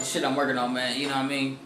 shit I'm working on, man. You know what I mean?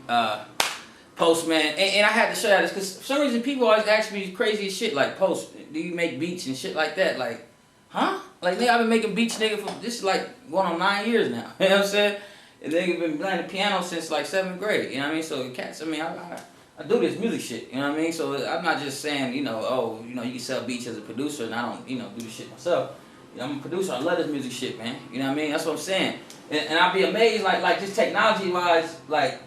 Post, man. And I had to show you this because for some reason people always ask me crazy shit like, Post, do you make beats and shit like that? Like, huh? Like, nigga, I've been making beats, nigga, for this is like going on 9 years now. You know what I'm saying? And nigga been playing the piano since like 7th grade. You know what I mean? So cats, I mean, I do this music shit. You know what I mean? So I'm not just saying, you know, oh, you know, you can sell beats as a producer and I don't, you know, do the shit myself. You know, I'm a producer. I love this music shit, man. You know what I mean? That's what I'm saying. And I'd be amazed, like just technology-wise, like,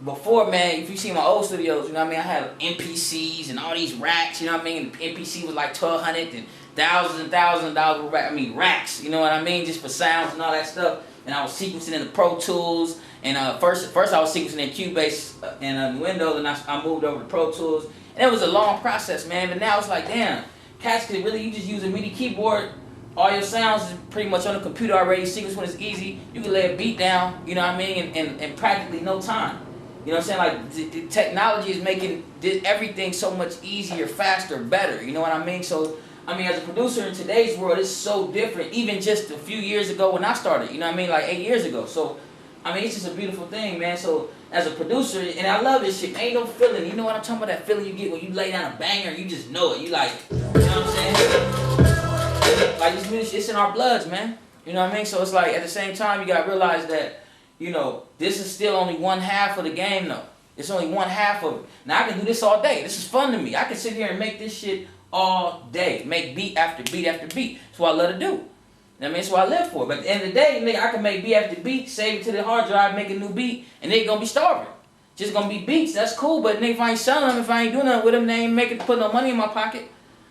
before, man, if you see my old studios, you know what I mean, I had MPCs and all these racks, you know what I mean, the MPC was like $1,200 and thousands and thousands of dollars per rack, I mean, racks, you know what I mean, just for sounds and all that stuff, and I was sequencing in the Pro Tools, and first I was sequencing in Cubase and Windows, and I moved over to Pro Tools, and it was a long process, man, but now it's like, damn, cats could really, you just use a MIDI keyboard, all your sounds is pretty much on the computer already, sequence when it's easy, you can lay a beat down, you know what I mean, in practically no time. You know what I'm saying? Like, the technology is making everything so much easier, faster, better. You know what I mean? So, I mean, as a producer in today's world, it's so different. Even just a few years ago when I started, you know what I mean? Like 8 years ago. So, I mean, it's just a beautiful thing, man. So, as a producer, and I love this shit, ain't no feeling. You know what I'm talking about? That feeling you get when you lay down a banger, you just know it. You like, you know what I'm saying? Like, this music, it's in our bloods, man. You know what I mean? So, it's like, at the same time, you got to realize that, you know, this is still only one half of the game, though. It's only one half of it. Now, I can do this all day. This is fun to me. I can sit here and make this shit all day. Make beat after beat after beat. That's what I love to do. You know what I mean? That's what I live for. But at the end of the day, nigga, I can make beat after beat, save it to the hard drive, make a new beat, and they gonna be starving. Just gonna be beats. That's cool, but nigga, if I ain't selling them, if I ain't doing nothing with them, they ain't put no money in my pocket.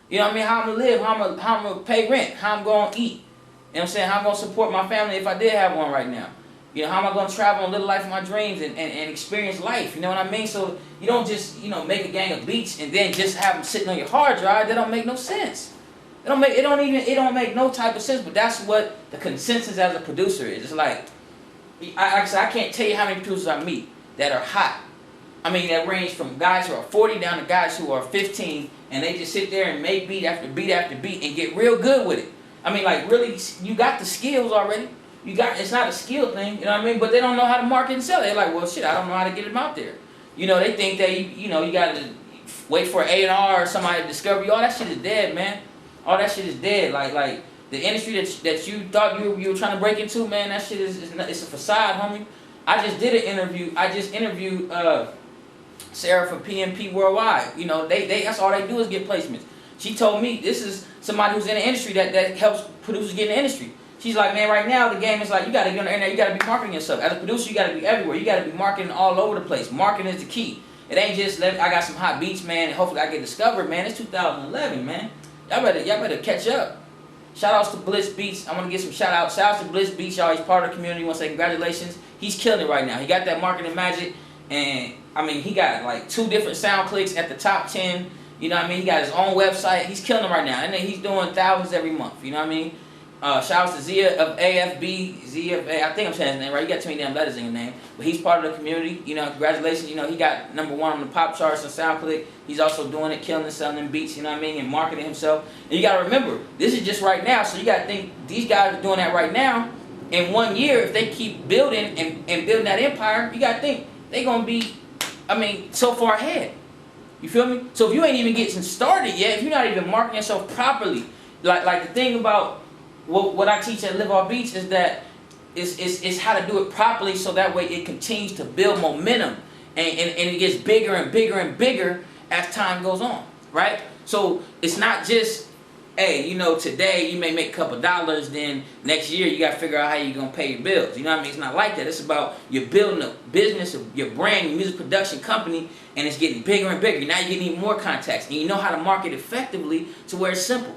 You know what I mean? How I'm gonna live, how I'm gonna pay rent, how I'm gonna eat. You know what I'm saying? How I'm gonna support my family if I did have one right now. You know, how am I going to travel and live the life of my dreams and experience life? You know what I mean? So you don't just, you know, make a gang of beats and then just have them sitting on your hard drive. That don't make no sense. It don't make no type of sense. But that's what the consensus as a producer is. It's like, I can't tell you how many producers I meet that are hot. I mean, that range from guys who are 40 down to guys who are 15, and they just sit there and make beat after beat after beat and get real good with it. I mean, like, really, you got the skills already. It's not a skill thing, you know what I mean? But they don't know how to market and sell it. They're like, well, shit, I don't know how to get them out there. You know, they think that, you know, you got to wait for an A&R or somebody to discover you. All that shit is dead, man. All that shit is dead. Like the industry that you thought you were trying to break into, man, that shit it's a facade, homie. I just did an interview. I just interviewed Sarah from PMP Worldwide. You know, that's all they do is get placements. She told me this is somebody who's in the industry that helps producers get in the industry. She's like, man, right now the game is like, you gotta get on the internet, you gotta be marketing yourself. As a producer, you gotta be everywhere. You gotta be marketing all over the place. Marketing is the key. It ain't just I got some hot beats, man, and hopefully I get discovered, man. It's 2011, man. Y'all better catch up. Shout outs to Bliss Beats. I want to get some shout outs. Shout outs to Bliss Beats, y'all. He's part of the community. I want to say congratulations. He's killing it right now. He got that marketing magic, and I mean, he got like 2 different sound clicks at the top 10. You know what I mean? He got his own website. He's killing it right now, and then he's doing thousands every month. You know what I mean? Shout out to Zia of AFB, ZFA, I think I'm saying his name right, you got too many damn letters in your name, but he's part of the community, you know, congratulations, you know, he got #1 on the pop charts on SoundClick, he's also doing it, killing and selling them beats, you know what I mean, and marketing himself, and you gotta remember, this is just right now, so you gotta think, these guys are doing that right now, in 1 year, if they keep building and building that empire, you gotta think, they gonna be, I mean, so far ahead, you feel me? So if you ain't even getting started yet, if you're not even marketing yourself properly, like the thing about, what I teach at LiveOffBeats is that it's how to do it properly so that way it continues to build momentum and it gets bigger and bigger and bigger as time goes on, right? So it's not just, hey, you know, today you may make a couple dollars, then next year you got to figure out how you're going to pay your bills. You know what I mean? It's not like that. It's about you're building a business, your brand, your music production company, and it's getting bigger and bigger. Now you're getting even more contacts, and you know how to market effectively to where it's simple.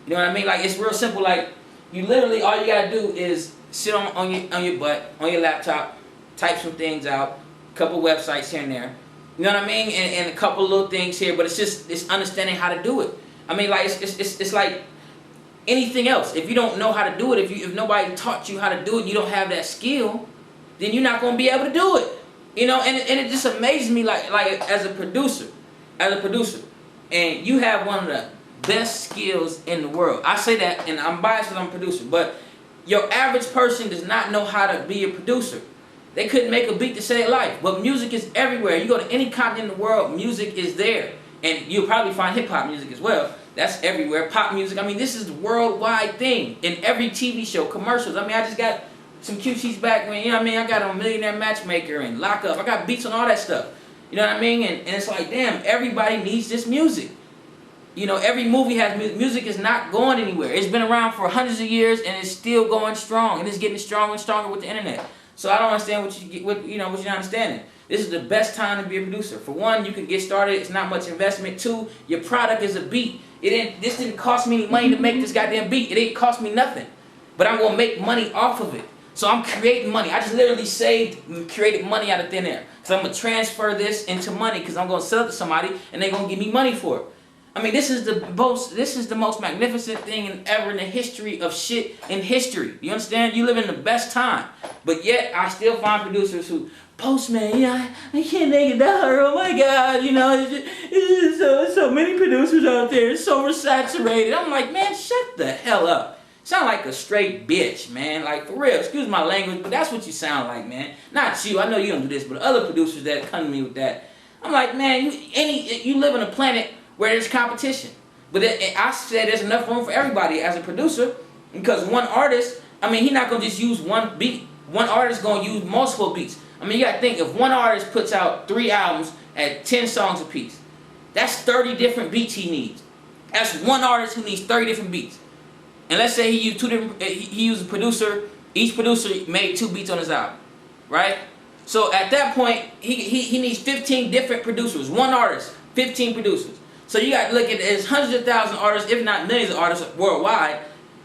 You know what I mean? Like, it's real simple. Like, you literally, all you gotta do is sit on your butt, on your laptop, type some things out, a couple websites here and there. You know what I mean? And a couple little things here, but it's understanding how to do it. I mean, like, it's like anything else. If you don't know how to do it, if nobody taught you how to do it, and you don't have that skill, then you're not gonna be able to do it. You know, and it just amazes me, like as a producer, and you have one of the best skills in the world. I say that, and I'm biased because I'm a producer, but your average person does not know how to be a producer. They couldn't make a beat to save life. But music is everywhere. You go to any continent in the world, music is there. And you'll probably find hip-hop music as well. That's everywhere. Pop music. I mean, this is a worldwide thing. In every TV show, commercials. I mean, I just got some QC's back when, you know what I mean? I got on Millionaire Matchmaker and Lock Up. I got beats on all that stuff. You know what I mean? And it's like, damn, everybody needs this music. You know, every movie has music. Music is not going anywhere. It's been around for hundreds of years and it's still going strong. And it's getting stronger and stronger with the internet. So I don't understand what you're not understanding. This is the best time to be a producer. For one, you can get started. It's not much investment. Two, your product is a beat. This didn't cost me any money to make this goddamn beat. It didn't cost me nothing. But I'm going to make money off of it. So I'm creating money. I just literally saved and created money out of thin air. So I'm going to transfer this into money because I'm going to sell it to somebody and they're going to give me money for it. I mean, this is the most magnificent thing ever in the history of shit in history. You understand? You live in the best time. But yet, I still find producers who, Postman, you know, I can't make it out. Oh my God, you know, it's just so many producers out there. It's so oversaturated. I'm like, man, shut the hell up. Sound like a straight bitch, man. Like, for real, excuse my language, but that's what you sound like, man. Not you, I know you don't do this, but other producers that come to me with that. I'm like, man, you live on a planet where there's competition. But I said there's enough room for everybody as a producer, because one artist, I mean, he's not going to just use one beat. One artist going to use multiple beats. I mean, you got to think, if one artist puts out 3 albums at 10 songs apiece, that's 30 different beats he needs. That's one artist who needs 30 different beats. And let's say he used a producer, each producer made 2 beats on his album, right? So at that point, he needs 15 different producers. One artist, 15 producers. So you got to look at it, there's hundreds of thousands of artists, if not millions of artists worldwide,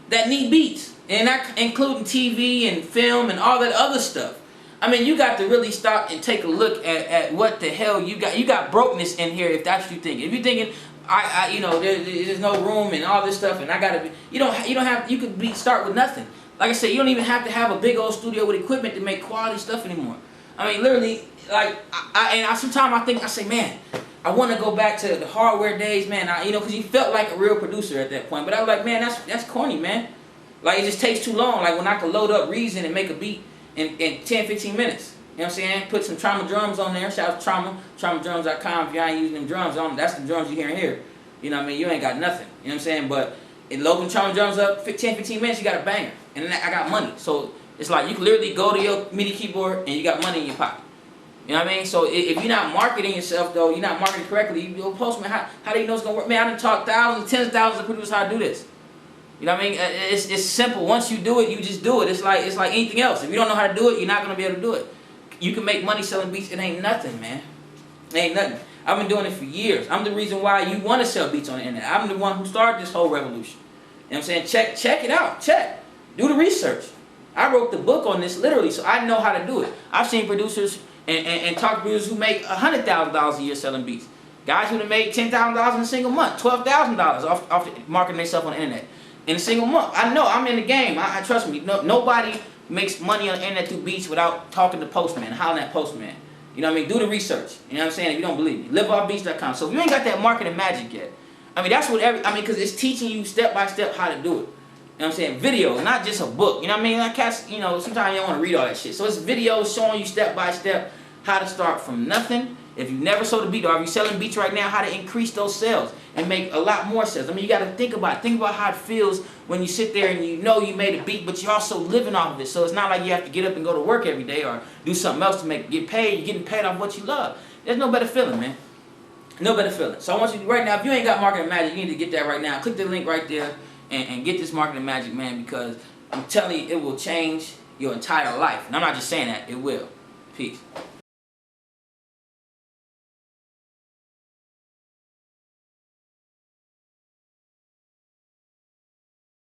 that need beats. And that including TV and film and all that other stuff. I mean, you got to really stop and take a look at what the hell you got. You got brokenness in here if that's what you're thinking. If you're thinking, you know, there's no room and all this stuff, and I gotta be, you could start with nothing. Like I said, you don't even have to have a big old studio with equipment to make quality stuff anymore. I mean, literally, like, sometimes I say, man, I want to go back to the hardware days, man. You know, because you felt like a real producer at that point. But I was like, man, that's corny, man. Like, it just takes too long. Like, when I could load up Reason and make a beat in 10, 15 minutes. You know what I'm saying? Put some Trauma drums on there. Shout out to Trauma. TraumaDrums.com. If you ain't using them drums on, that's the drums you hear here. You know what I mean? You ain't got nothing. You know what I'm saying? But in loading Trauma drums up, 10, 15 minutes, you got a banger. And then I got money. So it's like you can literally go to your MIDI keyboard and you got money in your pocket. You know what I mean? So if you're not marketing yourself, though, you're not marketing correctly, you go, Postman, how do you know it's going to work? Man, I done taught thousands, tens of thousands of producers how to do this. You know what I mean? It's simple. Once you do it, you just do it. It's like anything else. If you don't know how to do it, you're not going to be able to do it. You can make money selling beats. It ain't nothing, man. It ain't nothing. I've been doing it for years. I'm the reason why you want to sell beats on the internet. I'm the one who started this whole revolution. You know what I'm saying? Check it out. Check. Do the research. I wrote the book on this literally, so I know how to do it. I've seen producers and talk to producers who make $100,000 a year selling beats. Guys who have made $10,000 in a single month, $12,000 off marketing themselves on the internet in a single month. I know, I'm in the game. I trust me. Nobody makes money on the internet through beats without talking to Postman, hollering at Postman. You know what I mean? Do the research. You know what I'm saying? If you don't believe me, LiveOffBeats.com. So if you ain't got that marketing magic yet, I mean, that's what because it's teaching you step by step how to do it. You know what I'm saying? Videos, not just a book. You know what I mean? Like cats, you know, sometimes you don't want to read all that shit. So it's videos showing you step by step how to start from nothing. If you never sold a beat, or if you're selling beats right now, how to increase those sales and make a lot more sales. I mean, you got to think about it. Think about how it feels when you sit there and you know you made a beat, but you're also living off of it. So it's not like you have to get up and go to work every day or do something else to get paid. You're getting paid off what you love. There's no better feeling, man. No better feeling. So I want you to, right now, if you ain't got marketing magic, you need to get that right now. Click the link right there and get this marketing magic, man, because I'm telling you, it will change your entire life. And I'm not just saying that, it will. Peace.